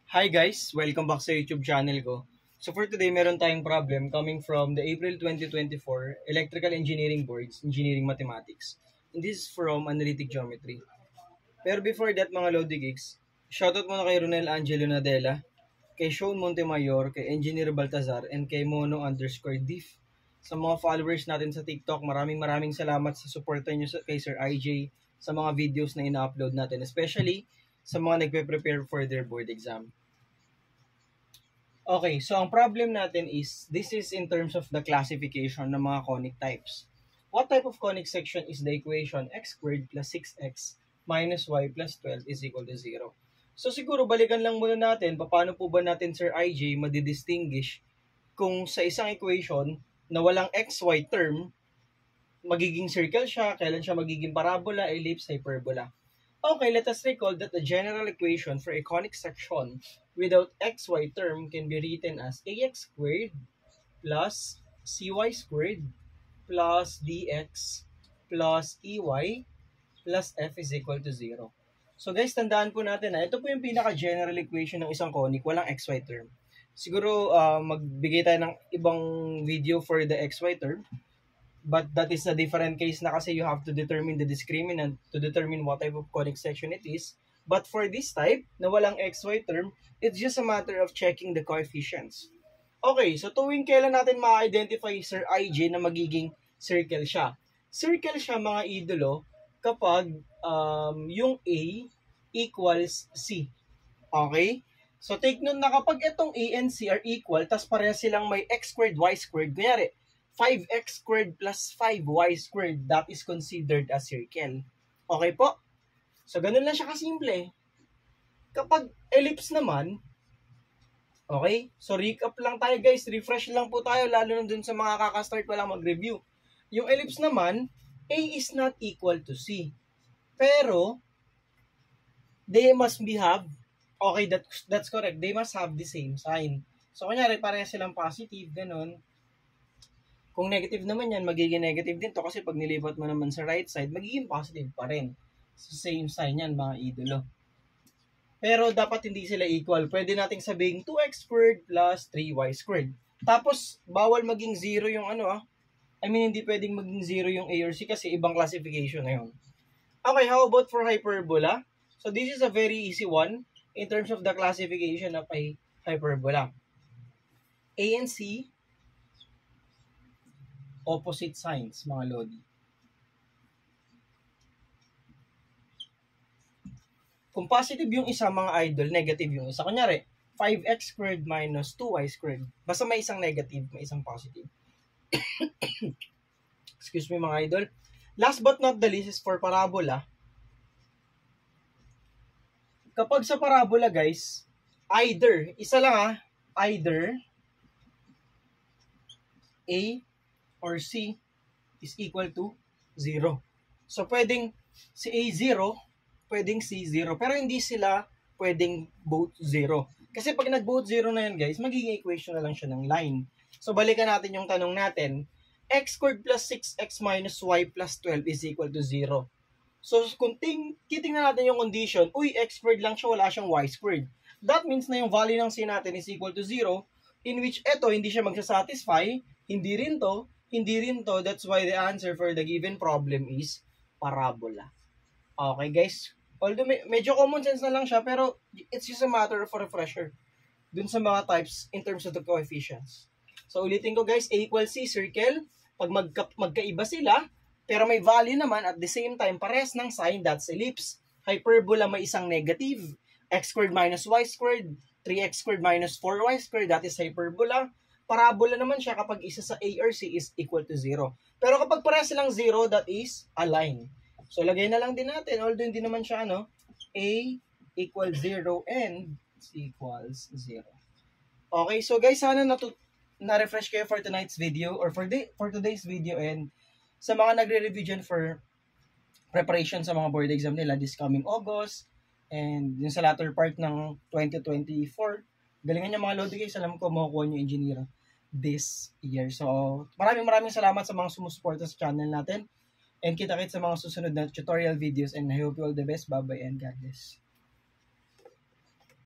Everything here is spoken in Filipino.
Hi guys! Welcome back sa YouTube channel ko. So for today, meron tayong problem coming from the April 2024 Electrical Engineering Boards, Engineering Mathematics. And this is from Analytic Geometry. Pero before that mga Lodi Geeks, shoutout muna kay Ronel Angelo Nadella, kay Sean Montemayor, kay Engineer Baltazar, and kay Mono_Diff. Sa mga followers natin sa TikTok, maraming salamat sa suporta nyo kay Sir IJ sa mga videos na ina-upload natin, especially sa mga nagpe-prepare for their board exam. Okay, so ang problem natin is, this is in terms of the classification ng mga conic types. What type of conic section is the equation x squared plus 6x minus y plus 12 is equal to 0? So siguro balikan lang muna natin, paano po ba natin, Sir IJ, madidistinguish kung sa isang equation na walang xy term, magiging circle siya, kailan siya magiging parabola, ellipse, hyperbola. Okay, let us recall that the general equation for a conic section without xy term can be written as ax squared plus cy squared plus dx plus ey plus f is equal to 0. So guys, tandaan po natin na ito po yung pinaka-general equation ng isang conic, walang xy term. Siguro magbigay tayo ng ibang video for the xy term. But that is a different case na kasi you have to determine the discriminant to determine what type of conic section it is. But for this type, na walang xy term, it's just a matter of checking the coefficients. Okay, so tuwing kailan natin ma-identify, Sir IJ, na magiging circle siya? Circle siya, mga idolo, kapag yung A equals C. Okay? So take note na kapag itong A and C are equal, tas parehas silang may x squared, y squared, kunyari, 5x squared plus 5y squared, that is considered a circle. Okay po? So, ganun lang siya kasimple. Kapag ellipse naman, okay? So, recap lang tayo guys. Refresh lang po tayo, lalo na dun sa mga kakastart pa lang mag-review. Yung ellipse naman, A is not equal to C. Pero, they must have, okay, that's correct. They must have the same sign. So, kunyari, pareha silang positive, ganun. Kung negative naman yan, magiging negative din to kasi pag nilipat mo naman sa right side, magiging positive pa rin. So, same sign yan, mga idolo. Pero dapat hindi sila equal. Pwede nating sabihin 2x squared plus 3y squared. Tapos, bawal maging 0 yung hindi pwedeng maging 0 yung A or C kasi ibang classification na yun. Okay, how about for hyperbola? So, this is a very easy one in terms of the classification of a hyperbola. A and C, opposite signs, mga lodi. Kung positive yung isa, mga idol, negative yung isa. Kunyari, 5x squared minus 2y squared. Basta may isang negative, may isang positive. Excuse me, mga idol. Last but not the least is for parabola. Kapag sa parabola, guys, either, isa lang either A or C is equal to 0. So, pwedeng si A 0, pwedeng C 0. Pero hindi sila pwedeng both 0. Kasi pag nag-both 0 na yan, guys, magiging equation na lang siya ng line. So, balikan natin yung tanong natin. X squared plus 6x minus y plus 12 is equal to 0. So, kung titingnan natin yung condition, x squared lang siya, wala siyang y squared. That means na yung value ng C natin is equal to 0, in which eto, hindi siya magsasatisfy, hindi rin to, that's why the answer for the given problem is parabola. Okay guys, although medyo common sense na lang siya, pero it's just a matter of a refresher dun sa mga types in terms of the coefficients. So ulitin ko guys, A equals C, circle. Pag magkaiba sila, pero may value naman at the same time, parehas ng sign, that's ellipse. Hyperbola, may isang negative, x squared minus y squared, 3x squared minus 4y squared, that is hyperbola. Parabola naman siya kapag isa sa A or C is equal to 0. Pero kapag parehas silang 0, that is a line. So, lagay na lang din natin, although hindi naman siya, A equals 0 and C equals 0. Okay, so guys, sana na-refresh kayo for tonight's video or for today's video, and sa mga nagre-review dyan for preparation sa mga board exam nila this coming August and yung sa latter part ng 2024, galingan nyo mga lodi guys, alam ko makukuha nyo engineer this year. So, maraming salamat sa mga sumusuporta sa channel natin. And kita-kits sa mga susunod na tutorial videos, and I hope you all the best. Bye-bye and God bless.